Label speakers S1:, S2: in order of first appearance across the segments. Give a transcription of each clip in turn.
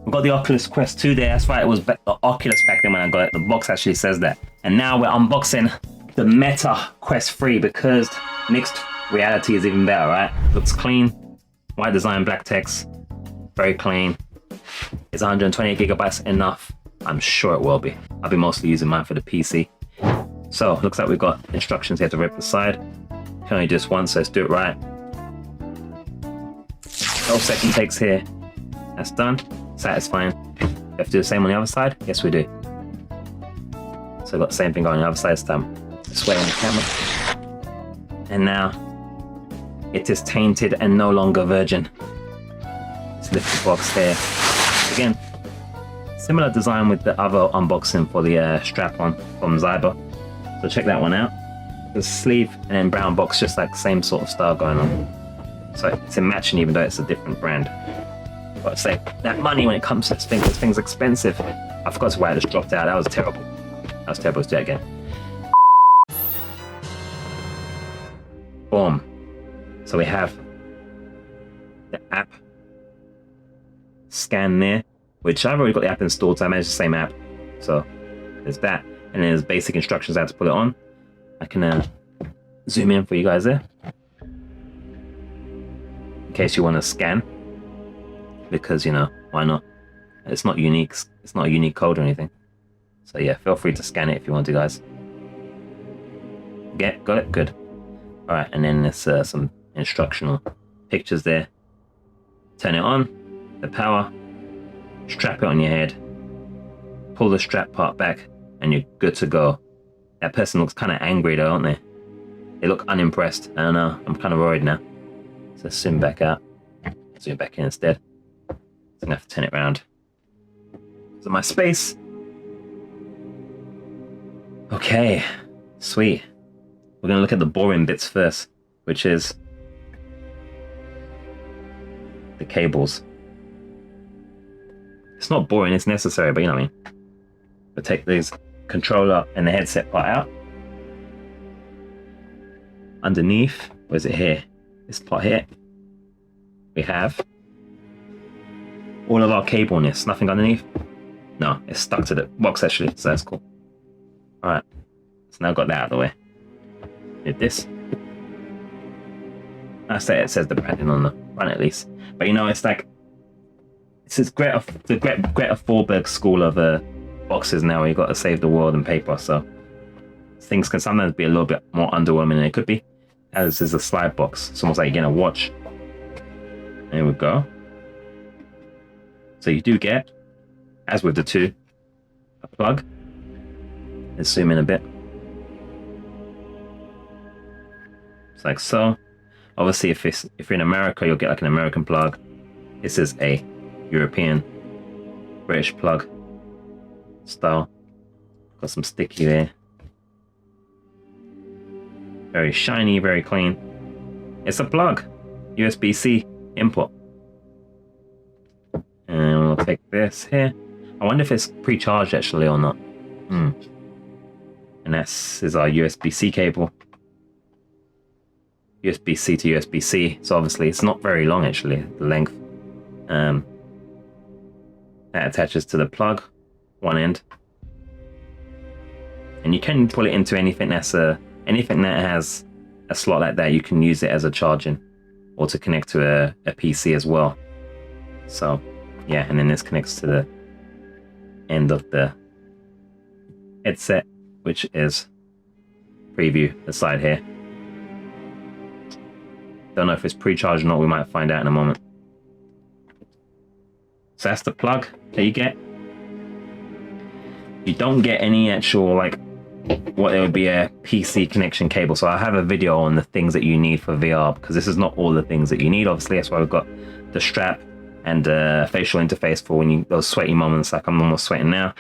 S1: We've got the Oculus Quest 2 there. That's right, it was the Oculus back then when I got it. The box actually says that. And now we're unboxing the Meta Quest 3 because mixed reality is even better, right? Looks clean, white design, black text, very clean. Is 128 gigabytes enough? I'm sure it will be. I'll be mostly using mine for the PC. So looks like we've got instructions here to rip the side. Can only do this once, so let's do it right. 12 second takes here. That's done. Satisfying. We have to do the same on the other side? Yes, we do. So we've got the same thing going on the other side this time. This way on the camera. And now it is tainted and no longer virgin. Let's lift the box here. Again, similar design with the other unboxing for the strap-on from Zyber. So check that one out. The sleeve and then brown box, just like same sort of style going on. So it's a matching even though it's a different brand. But say that money when it comes to this thing's expensive. I forgot why I just dropped out. That was terrible. That was terrible. Let's do it again. Boom. So we have the app scan there, which I've already got the app installed, so I managed the same app. So there's that, and then there's basic instructions how to put it on. I can zoom in for you guys there, in case you want to scan, because you know why not? It's not unique. It's not a unique code or anything. So yeah, feel free to scan it if you want to, guys. Got it? Good. All right, and then there's some instructional pictures there. Turn it on, the power, strap it on your head, pull the strap part back, and you're good to go. That person looks kind of angry though, don't they? They look unimpressed. I don't know, I'm kind of worried now. So let's zoom back out, zoom back in instead. So I'm gonna have to turn it around. So my space. Okay, sweet. We're gonna look at the boring bits first, which is the cables. It's not boring, it's necessary, but you know what I mean. We'll take these controller and the headset part out. Underneath, where's it here? This part here, we have all of our cableness. Nothing underneath? No, it's stuck to the box actually, so that's cool. Alright, so now I've got that out of the way. Did this. I say it says the branding on the front at least. But you know, it's like, it's the Greta Thunberg school of boxes now, where you got to save the world and paper. So things can sometimes be a little bit more underwhelming than it could be. As is a slide box. It's almost like you're getting a watch. There we go. So you do get, as with the two, a plug. Let's zoom in a bit. It's like so. Obviously, if you're in America, you'll get like an American plug. This is a European, British plug style. Got some sticky there. Very shiny, very clean. It's a plug, USB-C input. And we'll take this here. I wonder if it's pre-charged actually or not. And this is our USB-C cable. USB-C to USB-C. So obviously it's not very long actually, the length. That attaches to the plug, one end. And you can pull it into anything that's anything that has a slot like that. You can use it as a charging or to connect to a PC as well. So yeah, and then this connects to the end of the headset, which is preview the side here. Don't know if it's pre-charged or not, we might find out in a moment. So that's the plug that you get. You don't get any actual, like, what it would be a PC connection cable. So I have a video on the things that you need for VR, because this is not all the things that you need. Obviously, that's why we've got the strap and facial interface for when you, those sweaty moments, like I'm almost sweating now,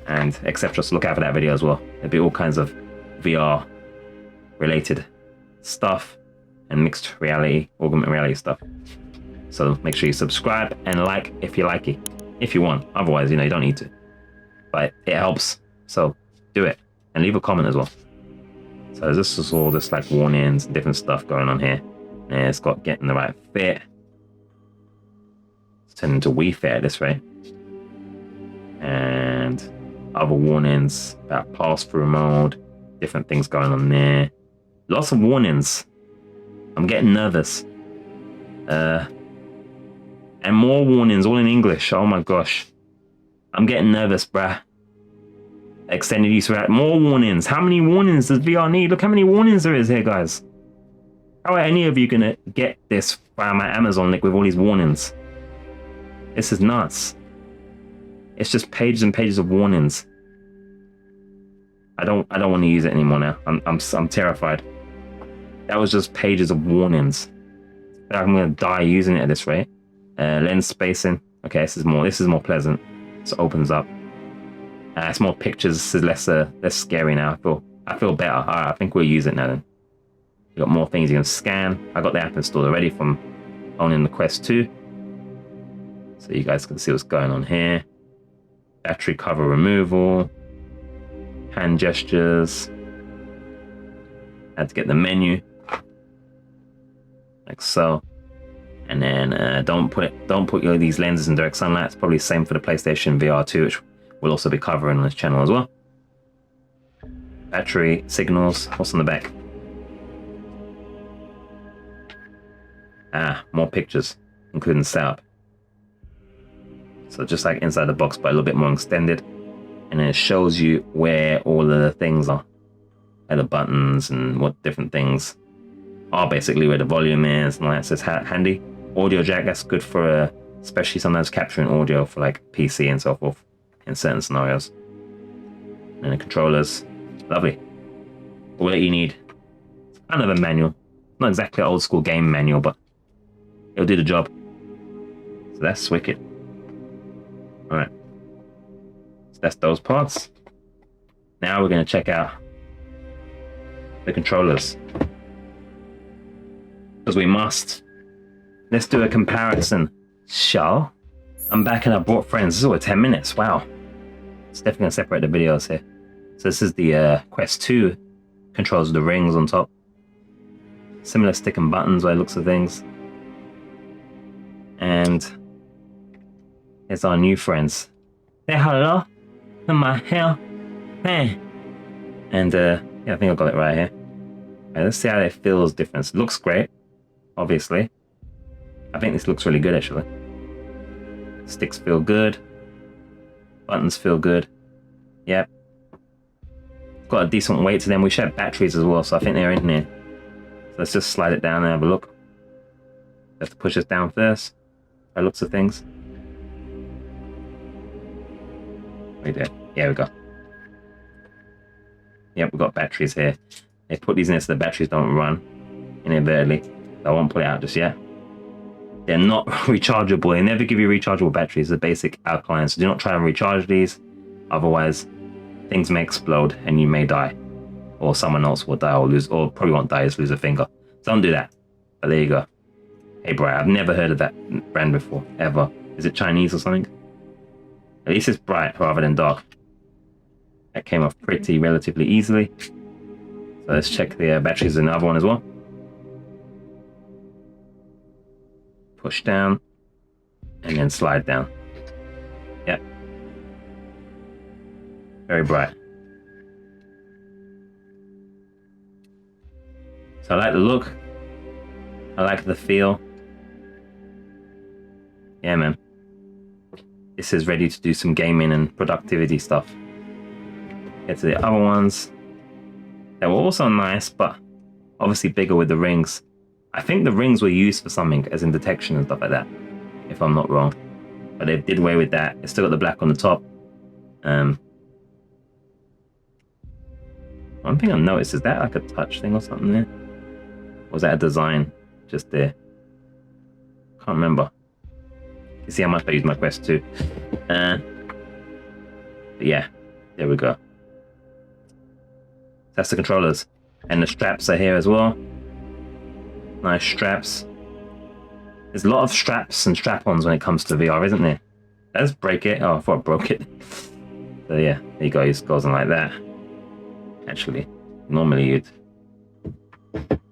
S1: and etc. So look out for that video as well. There'll be all kinds of VR related stuff and mixed reality, augmented reality stuff. So make sure you subscribe and like if you like it, if you want. Otherwise, you know, you don't need to, but it helps. So do it and leave a comment as well. So this is all just like warnings, different stuff going on here. And it's got getting the right fit. It's turned into Wii Fit at this rate. and other warnings about pass-through mode, different things going on there. Lots of warnings. I'm getting nervous. And more warnings, all in English. Oh my gosh. I'm getting nervous, bruh. Extended use route. More warnings. How many warnings does VR need? Look how many warnings there is here, guys. How are any of you gonna get this via my Amazon link with all these warnings? This is nuts. It's just pages and pages of warnings. I don't want to use it anymore now. I'm terrified. That was just pages of warnings. I'm gonna die using it at this rate. Lens spacing. Okay, this is more pleasant. So it opens up. It's more pictures. This is less scary now. I feel better. Alright, I think we'll use it now then. You got more things you can scan. I got the app installed already from owning the Quest 2. So you guys can see what's going on here. Battery cover removal. Hand gestures. Had to get the menu. Like so. And then don't put these lenses in direct sunlight. It's probably the same for the PlayStation VR 2, which we'll also be covering on this channel as well. Battery signals. What's on the back? More pictures, including setup. So just like inside the box, but a little bit more extended. And then it shows you where all of the things are. And the buttons and what different things are, basically where the volume is and all that. So it's handy. Audio jack, that's good for especially sometimes capturing audio for like PC and so forth in certain scenarios. And the controllers, lovely. All that you need. It's kind of a manual. Not exactly an old school game manual, but it'll do the job. So that's wicked. Alright. So that's those parts. Now we're going to check out the controllers. Because we must. Let's do a comparison, shall? I'm back and I brought friends. This is over 10 minutes. Wow. It's definitely going to separate the videos here. So this is the Quest 2 controls with the rings on top. Similar stick and buttons by the looks of things. And here's our new friends. Say hello to my hair. Hey. And yeah, I think I got it right here. Right, let's see how it feels different. It looks great, obviously. I think this looks really good actually. Sticks feel good. Buttons feel good. Yep. Got a decent weight to them. We should have batteries as well, so I think they're in there. So let's just slide it down and have a look. Have to push this down first. By looks of things. Right there. Yeah, we go. Yep, we've got batteries here. They put these in there so the batteries don't run inadvertently. I won't put it out just yet. They're not rechargeable. They never give you rechargeable batteries. They're basic alkaline. So do not try and recharge these. Otherwise, things may explode and you may die. Or someone else will die or lose, or probably won't die, just lose a finger. So don't do that. But there you go. Hey, Bright. I've never heard of that brand before, ever. Is it Chinese or something? At least it's bright rather than dark. That came off pretty relatively easily. So let's check the batteries in the other one as well. Push down and then slide down. Yep. Very bright. So I like the look. I like the feel. Yeah, man. This is ready to do some gaming and productivity stuff. Get to the other ones. They were also nice, but obviously bigger with the rings. I think the rings were used for something, as in detection and stuff like that, if I'm not wrong. But they did away with that. It's still got the black on the top. One thing I noticed, is that like a touch thing or something there? Or was that a design just there? Can't remember. You see how much I use my Quest 2. But yeah, there we go. That's the controllers. And the straps are here as well. Nice straps. There's a lot of straps and strap-ons when it comes to VR, isn't there? Let's break it. Oh, I thought I broke it. So yeah, there you go. It goes on like that. Actually, normally you'd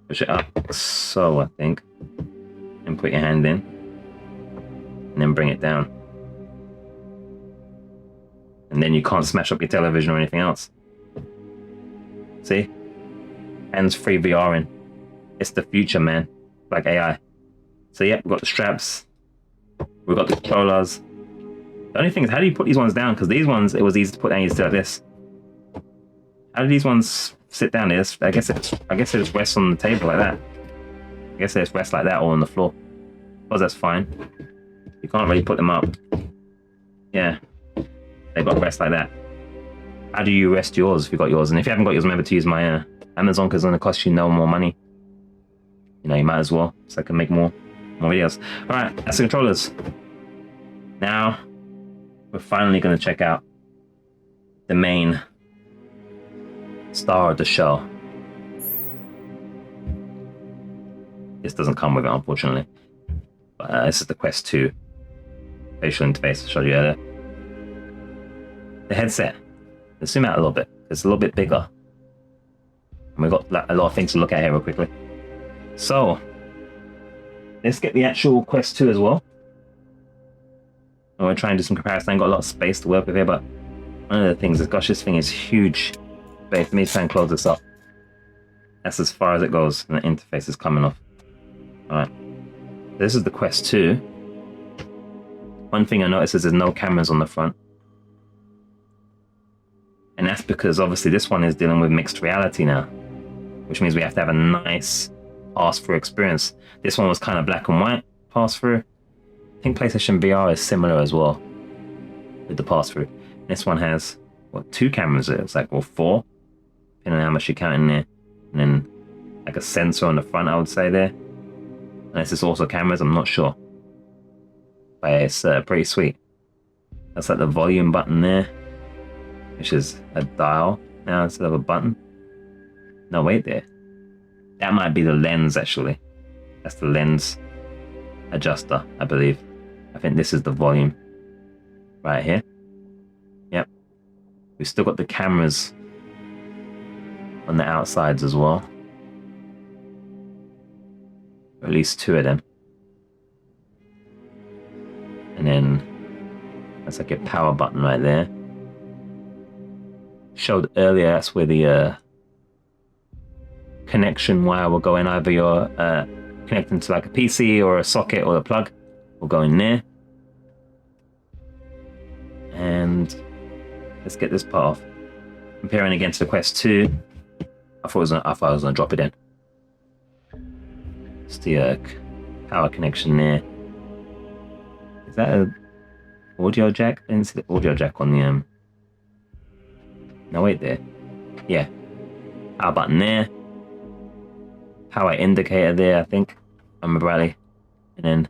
S1: push it up. So I think. And put your hand in. And then bring it down. And then you can't smash up your television or anything else. See? Hands-free VRing. It's the future, man. Like AI. So yep, we've got the straps. We've got the controllers. The only thing is, how do you put these ones down? Because these ones, it was easy to put down. You just do like this. How do these ones sit down? I guess it just rests on the table like that. I guess it just rests like that or on the floor. Because that's fine. You can't really put them up. Yeah. They've got to rest like that. How do you rest yours if you've got yours? And if you haven't got yours, remember to use my Amazon, because it's going to cost you no more money. You know, you might as well, so I can make more videos. Alright, that's the controllers. Now, we're finally going to check out the main star of the show. This doesn't come with it, unfortunately. But this is the Quest 2 facial interface I showed you earlier. The headset. Let's zoom out a little bit. It's a little bit bigger. And we've got a lot of things to look at here real quickly. So, let's get the actual Quest 2 as well. I'm going to try and do some comparison. I've got a lot of space to work with here, but one of the things is, gosh, this thing is huge. But for me to try and close this up. That's as far as it goes, and the interface is coming off. Alright. This is the Quest 2. One thing I noticed is there's no cameras on the front. And that's because obviously this one is dealing with mixed reality now, which means we have to have a nice pass-through experience. This one was kind of black and white pass-through. I think PlayStation VR is similar as well with the pass-through. This one has, what, 2 cameras? It's like, well, 4, depending on how much you count in there. And then like a sensor on the front, I would say there. Unless it's also cameras, I'm not sure. But it's pretty sweet. That's like the volume button there, which is a dial now instead of a button. No, wait there. That might be the lens, actually. That's the lens adjuster, I believe. I think this is the volume right here. Yep. We've still got the cameras on the outsides as well. Or at least 2 of them. And then that's like a power button right there. Showed earlier, that's where the connection wire will go in. Either you're connecting to like a PC or a socket, or the plug will go in there. And let's get this part off. Comparing again to the Quest 2, I thought I was gonna drop it in. It's the power connection there. Is that a audio jack? I didn't see the audio jack on the no, wait there. Yeah. Power button there. Power indicator there, I think. I remember rightly. And then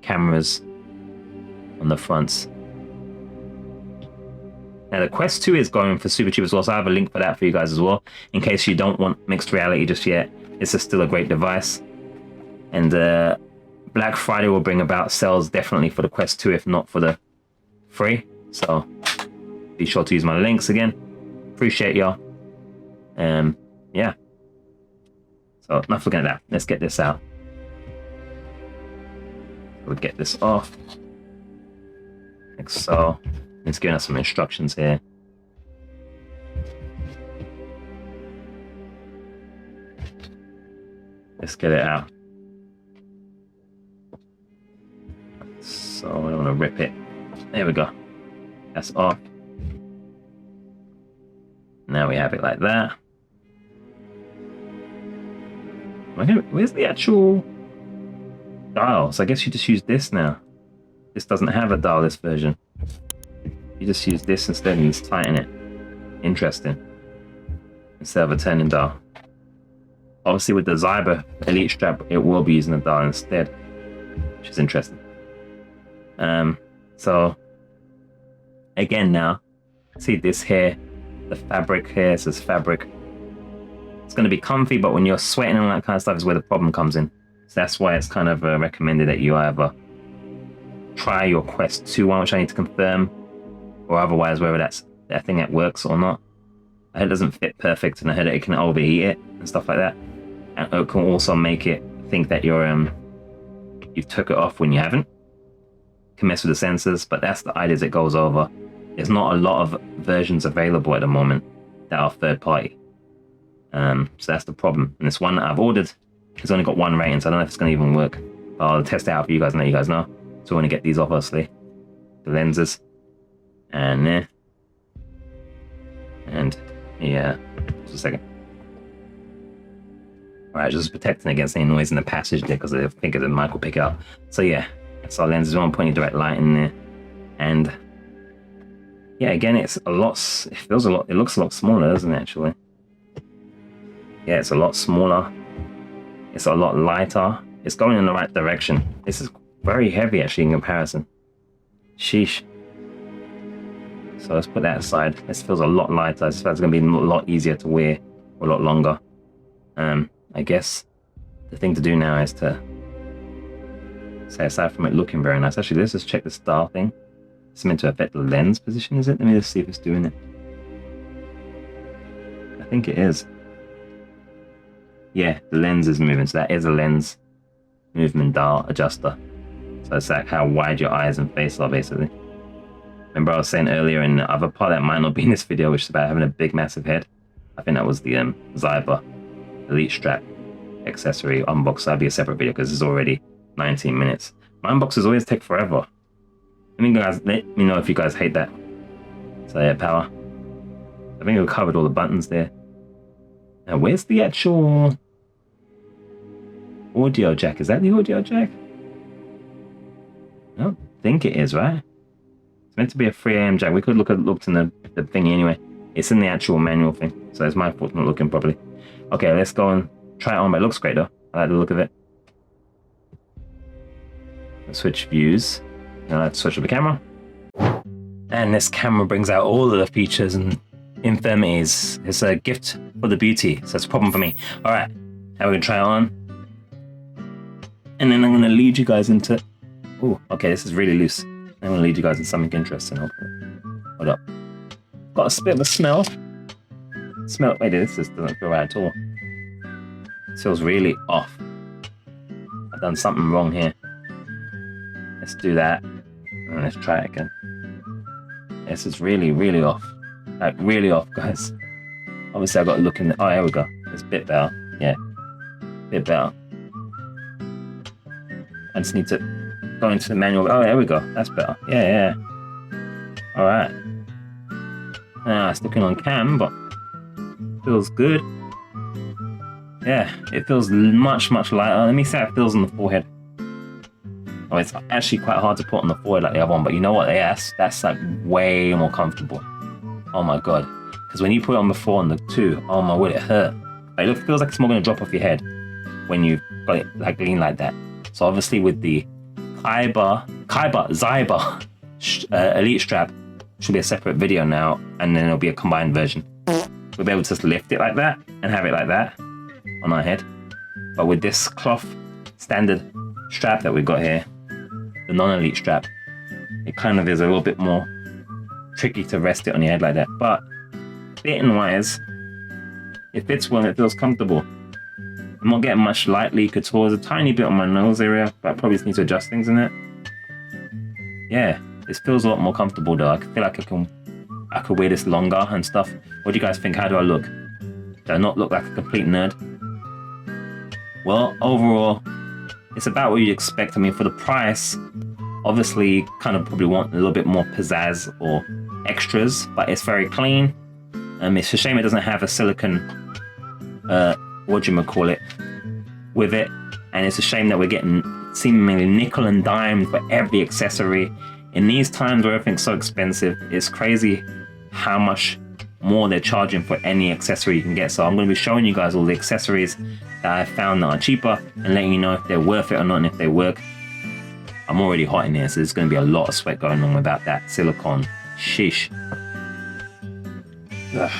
S1: cameras on the fronts. Now the Quest 2 is going for super cheap as well, so I have a link for that for you guys as well. In case you don't want mixed reality just yet, this is still a great device. And Black Friday will bring about sales definitely for the Quest 2, if not for the free. So be sure to use my links again. Appreciate y'all. Yeah. So enough looking at that. Let's get this out. We'll get this off. Like so. It's giving us some instructions here. Let's get it out. So I don't want to rip it. There we go. That's off. Now we have it like that. Where's the actual dial? So I guess you just use this now. This doesn't have a dial, this version. You just use this instead and just tighten it. Interesting. Instead of a turning dial. Obviously with the Zyber Elite strap, it will be using a dial instead, which is interesting. So again now, see this here, the fabric here, it says fabric. It's going to be comfy, but when you're sweating and all that kind of stuff is where the problem comes in. So that's why it's kind of recommended that you either try your Quest 2 one, which I need to confirm, or otherwise whether that's a thing that works or not. I heard it doesn't fit perfect, and I heard it can overheat it and stuff like that. And it can also make it think that you're you've took it off when you haven't. Can mess with the sensors, but that's the idea as it goes over. there's not a lot of versions available at the moment that are third party. So that's the problem. And this one that I've ordered has only got 1 rating, so I don't know if it's going to even work. But I'll test it out for you guys and let you guys know. So we're going to get these off, obviously. The lenses. And there. And yeah, just a second. Alright, just protecting against any noise in the passage there because I think the mic will pick it up. So yeah, that's our lenses. One pointing direct light in there. And yeah, again, it's a lot, it feels a lot, it looks a lot smaller, doesn't it, actually? Yeah, it's a lot smaller. It's a lot lighter. It's going in the right direction. This is very heavy, actually, in comparison. Sheesh. So let's put that aside. This feels a lot lighter. It's going to be a lot easier to wear for a lot longer. I guess the thing to do now is to say, aside from it looking very nice, actually, let's just check the star thing. It's meant to affect the lens position, is it? Let me just see if it's doing it. I think it is. Yeah, the lens is moving, so that is a lens movement dial adjuster. So it's like how wide your eyes and face are, basically. Remember I was saying earlier in the other part that might not be in this video, which is about having a big, massive head. I think that was the Zyber Elite Strap accessory unbox. That'll be a separate video because it's already 19 minutes. My unboxes always take forever. Let me know if you guys hate that. So yeah, power. I think we covered all the buttons there. Now where's the actual audio jack? Is that the audio jack? I don't think it is, right? It's meant to be a 3 AM jack. We could looked in the thingy anyway. It's in the actual manual thing, so it's my fault not looking properly. Okay, let's go and try it on, but it looks great though. I like the look of it. Let's switch views. Now let's switch up the camera. And this camera brings out all of the features and infirmities. It's a gift for the beauty, so it's a problem for me. Alright, now we're gonna try it on. And then I'm gonna lead you guys into... Oh, okay, this is really loose. I'm gonna lead you guys into something interesting, hopefully. Hold up. Got a bit of a smell. Wait, this just doesn't feel right at all. It feels really off. I've done something wrong here. Let's do that. And let's try it again. This is really, really off. Like, really off, guys. Obviously, I've got to look in the... Oh, here we go. It's a bit better. Yeah. Bit better. I just need to go into the manual. Oh, there we go. That's better. Yeah, yeah. Alright. It's looking on cam, but feels good. Yeah, it feels much, much lighter. Let me see how it feels on the forehead. Oh, it's actually quite hard to put on the forehead like the other one, but you know what? Yes, that's like way more comfortable. Oh my god. Because when you put it on before on the 2, oh my word, it hurt. Like, it feels like it's more going to drop off your head when you've got it like lean like that. So obviously with the Zyber Elite Strap, should be a separate video now, and then it'll be a combined version. We'll be able to just lift it like that and have it like that on our head. But with this cloth standard strap that we've got here, the non-elite strap, it kind of is a little bit more tricky to rest it on your head like that. But fitting wise, it fits well and it feels comfortable. I'm not getting much light leak at all. There's a tiny bit on my nose area, but I probably just need to adjust things in it. Yeah, this feels a lot more comfortable though. I feel like I could wear this longer and stuff. What do you guys think? How do I look? Do I not look like a complete nerd? Well, overall, it's about what you'd expect. I mean, for the price, obviously, you kind of probably want a little bit more pizzazz or extras, but it's very clean. It's a shame it doesn't have a silicone, with it. And it's a shame that we're getting seemingly nickel and dime for every accessory. In these times where everything's so expensive, it's crazy how much more they're charging for any accessory you can get. So I'm going to be showing you guys all the accessories that I found that are cheaper and letting you know if they're worth it or not and if they work. I'm already hot in here, so there's going to be a lot of sweat going on without that silicone. Sheesh. Ugh.